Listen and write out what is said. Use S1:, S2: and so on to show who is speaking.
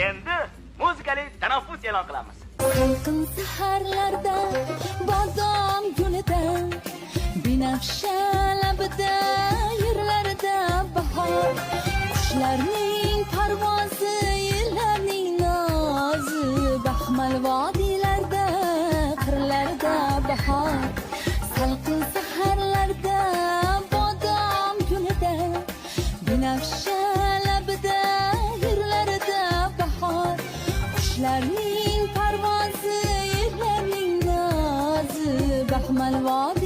S1: Endi muzikali tanaffus e'lon qilamiz.
S2: Salqin saharlarda, bodom kunida, binafsha labida, yerlarda bahor, qushlarning parvozi, yillarning nozi, baxmal vodiylarda, qirlarda bahor. Salqin saharlarda, bodom kunida, binafsha labida, yerlarda bahor, qushlarning parvozi, yerlarning nozi, baxmal vodiy